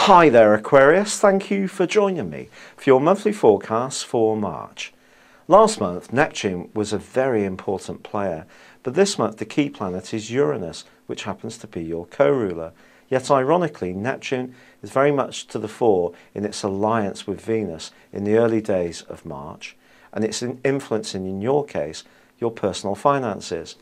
Hi there Aquarius, thank you for joining me for your monthly forecast for March. Last month Neptune was a very important player, but this month the key planet is Uranus, which happens to be your co-ruler. Yet ironically, Neptune is very much to the fore in its alliance with Venus in the early days of March, and it's influencing, in your case, your personal finances.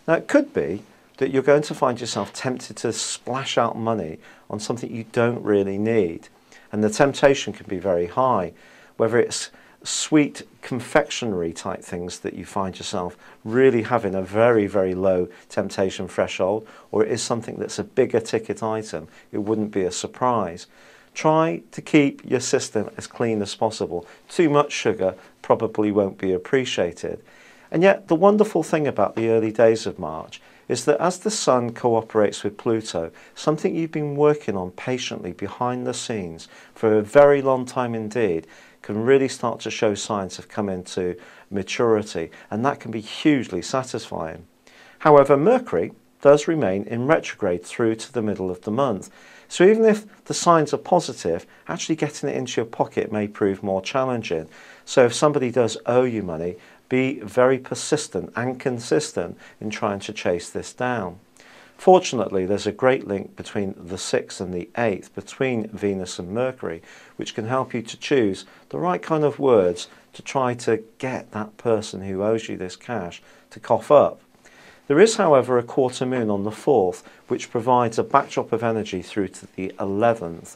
Now it could be that you're going to find yourself tempted to splash out money on something you don't really need. And the temptation can be very high, whether it's sweet confectionery type things that you find yourself really having a very, very low temptation threshold, or it is something that's a bigger ticket item. It wouldn't be a surprise. Try to keep your system as clean as possible. Too much sugar probably won't be appreciated. And yet the wonderful thing about the early days of March is that as the Sun cooperates with Pluto, something you've been working on patiently behind the scenes for a very long time indeed can really start to show signs of coming to maturity, and that can be hugely satisfying. However, Mercury does remain in retrograde through to the middle of the month, so even if the signs are positive, actually getting it into your pocket may prove more challenging. So if somebody does owe you money, be very persistent and consistent in trying to chase this down. Fortunately, there's a great link between the 6th and the 8th between Venus and Mercury, which can help you to choose the right kind of words to try to get that person who owes you this cash to cough up. There is, however, a quarter moon on the 4th, which provides a backdrop of energy through to the 11th.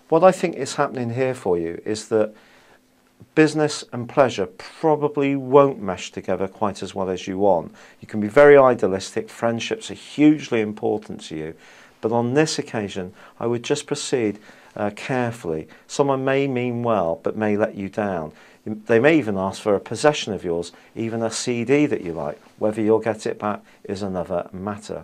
What I think is happening here for you is that business and pleasure probably won't mesh together quite as well as you want. You can be very idealistic, friendships are hugely important to you, but on this occasion I would just proceed carefully. Someone may mean well but may let you down. They may even ask for a possession of yours, even a CD that you like. Whether you'll get it back is another matter.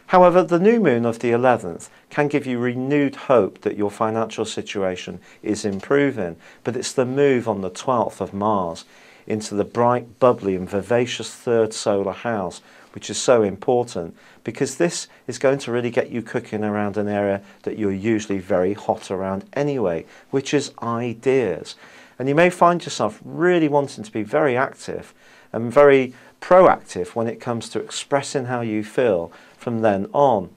However, the new moon of the 11th can give you renewed hope that your financial situation is improving, but it's the move on the 12th of Mars into the bright, bubbly and vivacious third solar house, which is so important because this is going to really get you cooking around an area that you're usually very hot around anyway, which is ideas. And you may find yourself really wanting to be very active and very proactive when it comes to expressing how you feel from then on.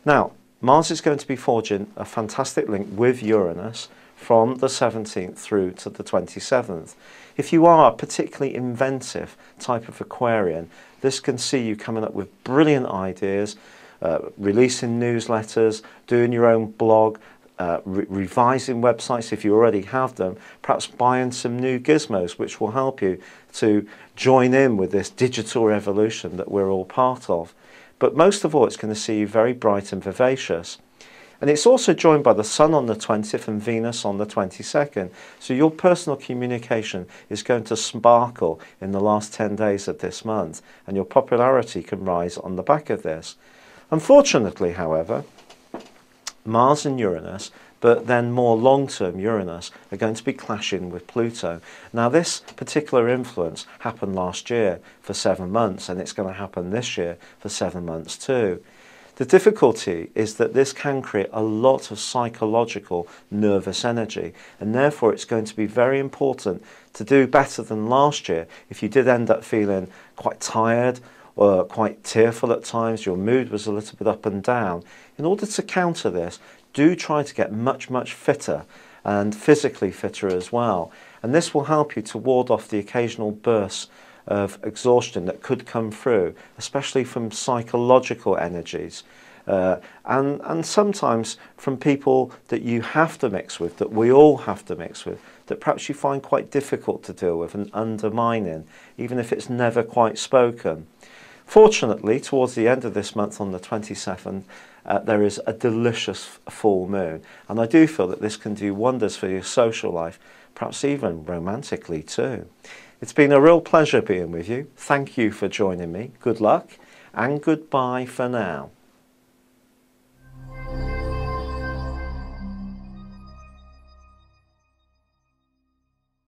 Now, Mars is going to be forging a fantastic link with Uranus from the 17th through to the 27th. If you are a particularly inventive type of Aquarian, this can see you coming up with brilliant ideas, releasing newsletters, doing your own blog, revising websites if you already have them, perhaps buying some new gizmos which will help you to join in with this digital revolution that we're all part of. But most of all, it's going to see you very bright and vivacious. And it's also joined by the Sun on the 20th and Venus on the 22nd. So your personal communication is going to sparkle in the last 10 days of this month, and your popularity can rise on the back of this. Unfortunately, however, Mars and Uranus, but then more long-term Uranus, are going to be clashing with Pluto. Now this particular influence happened last year for 7 months, and it's going to happen this year for 7 months too. The difficulty is that this can create a lot of psychological nervous energy, and therefore it's going to be very important to do better than last year. If you did end up feeling quite tired or quite tearful at times, your mood was a little bit up and down, in order to counter this, do try to get much fitter and physically fitter as well. And this will help you to ward off the occasional bursts of exhaustion that could come through, especially from psychological energies. And sometimes from people that you have to mix with, that we all have to mix with, that perhaps you find quite difficult to deal with and undermining, even if it's never quite spoken. Fortunately, towards the end of this month on the 27th, there is a delicious full moon, and I do feel that this can do wonders for your social life, perhaps even romantically too. It's been a real pleasure being with you. Thank you for joining me. Good luck and goodbye for now.